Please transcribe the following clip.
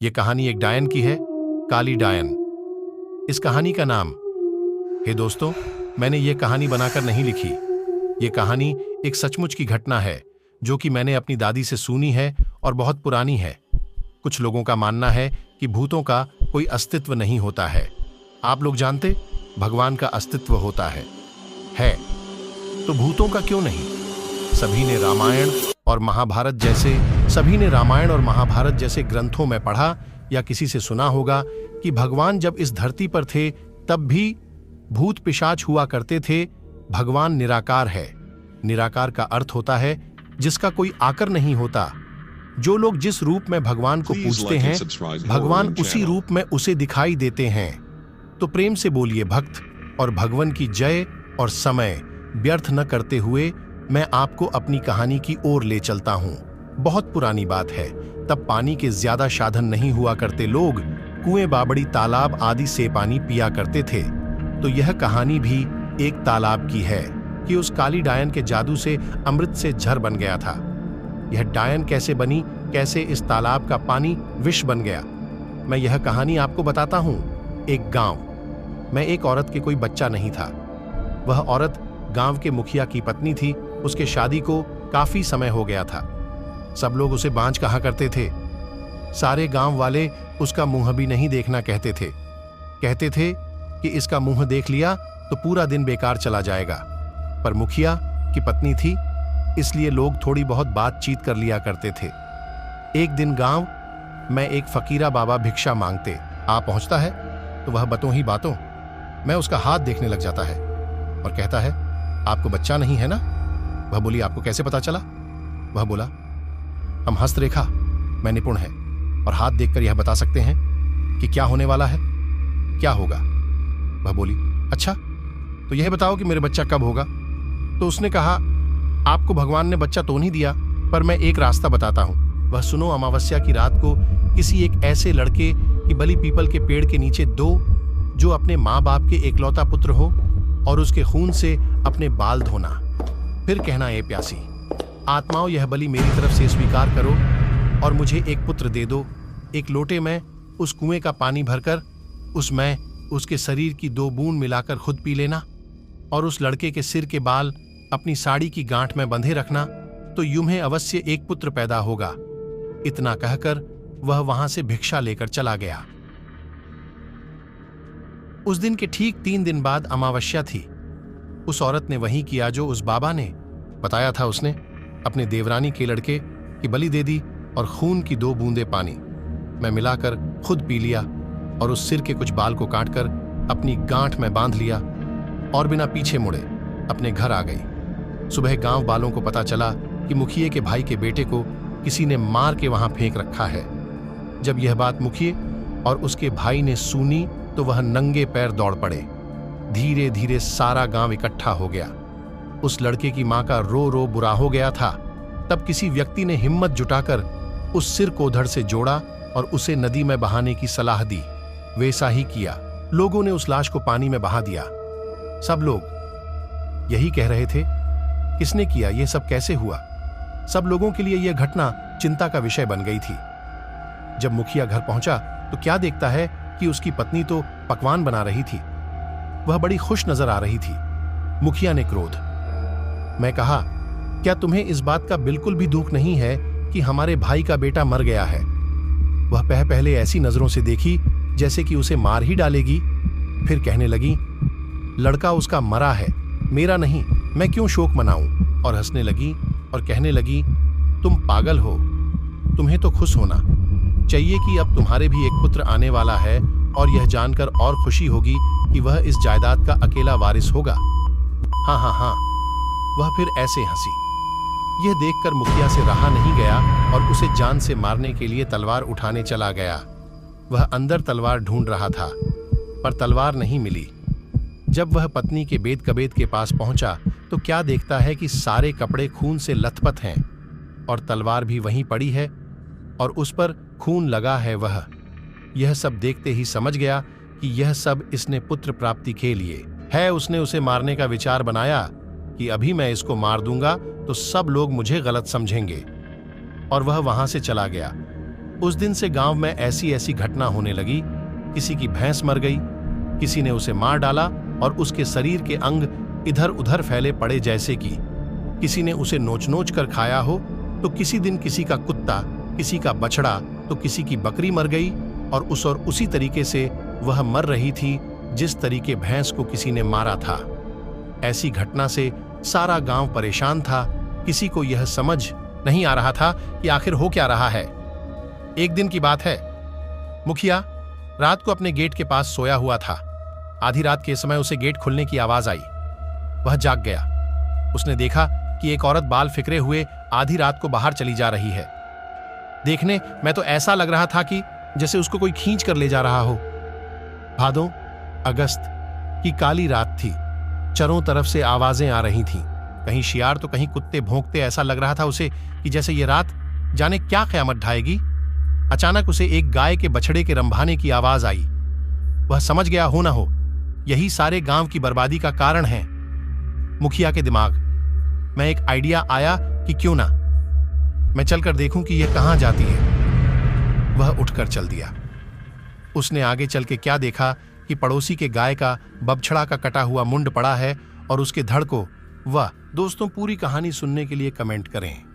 ये कहानी एक डायन की है, काली डायन। इस कहानी का नाम, हे दोस्तों, मैंने ये कहानी बनाकर नहीं लिखी। ये कहानी एक सचमुच की घटना है जो कि मैंने अपनी दादी से सुनी है और बहुत पुरानी है। कुछ लोगों का मानना है कि भूतों का कोई अस्तित्व नहीं होता है। आप लोग जानते, भगवान का अस्तित्व होता है तो भूतों का क्यों नहीं? सभी ने रामायण और महाभारत जैसे ग्रंथों में पढ़ा या किसी से सुना होगा कि भगवान जब इस धरती पर थे तब भी भूत पिशाच हुआ करते थे। भगवान निराकार है। निराकार का अर्थ होता है जिसका कोई आकर नहीं होता। जो लोग जिस रूप में भगवान को पूजते हैं, भगवान उसी रूप में उसे दिखाई देते हैं। तो प्रेम से बोलिए भक्त और भगवान की जय। और समय व्यर्थ न करते हुए मैं आपको अपनी कहानी की ओर ले चलता हूं। बहुत पुरानी बात है, तब पानी के ज्यादा साधन नहीं हुआ करते। लोग कुएं, बावड़ी, तालाब आदि से पानी पिया करते थे। तो यह कहानी भी एक तालाब की है कि उस काली डायन के जादू से अमृत से झर बन गया था। यह डायन कैसे बनी, कैसे इस तालाब का पानी विष बन गया, मैं यह कहानी आपको बताता हूं। एक गांव में एक औरत के कोई बच्चा नहीं था। वह औरत गांव के मुखिया की पत्नी थी। उसके शादी को काफी समय हो गया था। सब लोग उसे बांझ कहा करते थे। सारे गांव वाले उसका मुंह भी नहीं देखना कहते थे कि इसका मुंह देख लिया तो पूरा दिन बेकार चला जाएगा। पर मुखिया की पत्नी थी, इसलिए लोग थोड़ी बहुत बातचीत कर लिया करते थे। एक दिन गांव में एक फकीरा बाबा भिक्षा मांगते आ पहुंचता है तो वह बातों ही बातों में उसका हाथ देखने लग जाता है और कहता है, आपको बच्चा नहीं है ना? वह बोली, आपको कैसे पता चला? वह बोला, हम हस्तरेखा में निपुण हैं और हाथ देखकर यह बता सकते हैं कि क्या होने वाला है, क्या होगा। वह बोली, अच्छा तो यह बताओ कि मेरे बच्चा कब होगा। तो उसने कहा, आपको भगवान ने बच्चा तो नहीं दिया, पर मैं एक रास्ता बताता हूं। वह सुनो, अमावस्या की रात को किसी एक ऐसे लड़के की बलि पीपल के पेड़ के नीचे दो जो अपने माँ बाप के एकलौता पुत्र हो और उसके खून से अपने बाल धोना। फिर कहना, ए प्यासी आत्माओं, यह बलि मेरी तरफ से स्वीकार करो और मुझे एक पुत्र दे दो। एक लोटे में उस कुएं का पानी भरकर उसमें उसके शरीर की 2 बूंद मिलाकर खुद पी लेना और उस लड़के के सिर के बाल अपनी साड़ी की गांठ में बंधे रखना, तो यूं अवश्य एक पुत्र पैदा होगा। इतना कहकर वह वहां से भिक्षा लेकर चला गया। उस दिन के ठीक 3 दिन बाद अमावस्या थी। उस औरत ने वही किया जो उस बाबा ने बताया था। उसने अपने देवरानी के लड़के की बलि दे दी और खून की 2 बूंदें पानी में मिलाकर खुद पी लिया और उस सिर के कुछ बाल को काटकर अपनी गांठ में बांध लिया और बिना पीछे मुड़े अपने घर आ गई। सुबह गांव वालों को पता चला कि मुखिए के भाई के बेटे को किसी ने मार के वहां फेंक रखा है। जब यह बात मुखिए और उसके भाई ने सुनी तो वह नंगे पैर दौड़ पड़े। धीरे धीरे सारा गांव इकट्ठा हो गया। उस लड़के की मां का रो रो बुरा हो गया था। तब किसी व्यक्ति ने हिम्मत जुटाकर उस सिर को धड़ से जोड़ा और उसे नदी में बहाने की सलाह दी। वैसा ही किया। लोगों ने उस लाश को पानी में बहा दिया। सब लोग यही कह रहे थे, किसने किया, यह सब कैसे हुआ? सब लोगों के लिए यह घटना चिंता का विषय बन गई थी। जब मुखिया घर पहुंचा तो क्या देखता है कि उसकी पत्नी तो पकवान बना रही थी। वह बड़ी खुश नजर आ रही थी। मुखिया ने क्रोध में कहा, क्या तुम्हें इस बात का बिल्कुल भी दुख नहीं है कि हमारे भाई का बेटा मर गया है? वह पहले ऐसी नजरों से देखी जैसे कि उसे मार ही डालेगी। फिर कहने लगी, लड़का उसका मरा है, मेरा नहीं, मैं क्यों शोक मनाऊं? और हंसने लगी और कहने लगी, तुम पागल हो, तुम्हें तो खुश होना चाहिए कि अब तुम्हारे भी एक पुत्र आने वाला है और यह जानकर और खुशी होगी कि वह इस जायदाद का अकेला वारिस होगा। हाँ हाँ हाँ, वह फिर ऐसे हंसी। यह देखकर मुखिया से रहा नहीं गया और उसे जान से मारने के लिए तलवार उठाने चला गया। वह अंदर तलवार ढूंढ रहा था पर तलवार नहीं मिली। जब वह पत्नी के बेद कबेद के पास पहुंचा तो क्या देखता है कि सारे कपड़े खून से लथपथ हैं और तलवार भी वहीं पड़ी है और उस पर खून लगा है। वह यह सब देखते ही समझ गया कि यह सब इसने पुत्र प्राप्ति के लिए है। उसने उसे मारने का विचार बनाया कि अभी मैं इसको मार दूंगा तो सब लोग मुझे गलत समझेंगे, और वह वहां से चला गया। उस दिन से गांव में ऐसी ऐसी घटना होने लगी। किसी की भैंस मर गई, किसी ने उसे मार डाला और उसके शरीर के अंग इधर उधर फैले पड़े, जैसे कि किसी ने उसे नोच नोच कर खाया हो। तो किसी दिन किसी का कुत्ता, किसी का बछड़ा, तो किसी की बकरी मर गई और उसी तरीके से वह मर रही थी जिस तरीके भैंस को किसी ने मारा था। ऐसी घटना से सारा गांव परेशान था। किसी को यह समझ नहीं आ रहा था कि आखिर हो क्या रहा है। एक दिन की बात है, मुखिया रात को अपने गेट के पास सोया हुआ था। आधी रात के समय उसे गेट खुलने की आवाज आई। वह जाग गया। उसने देखा कि एक औरत बाल फिकरे हुए आधी रात को बाहर चली जा रही है। देखने में तो ऐसा लग रहा था कि जैसे उसको कोई खींच कर ले जा रहा हो। भादों अगस्त की काली रात थी। चारों तरफ से आवाजें आ रही थीं। कहीं शियार तो कहीं कुत्ते भौंकते। ऐसा लग रहा था उसे कि जैसे ये रात जाने क्या क़यामत ढाएगी। अचानक उसे एक गाय के बछड़े के रंभाने की आवाज आई। वह समझ गया, हो ना हो यही सारे गांव की बर्बादी का कारण है। मुखिया के दिमाग में एक आइडिया आया कि क्यों ना मैं चलकर देखूं कि यह कहां जाती है। वह उठकर चल दिया। उसने आगे चल के क्या देखा कि पड़ोसी के गाय का बछड़ा का कटा हुआ मुंड पड़ा है और उसके धड़ को। वह दोस्तों, पूरी कहानी सुनने के लिए कमेंट करें।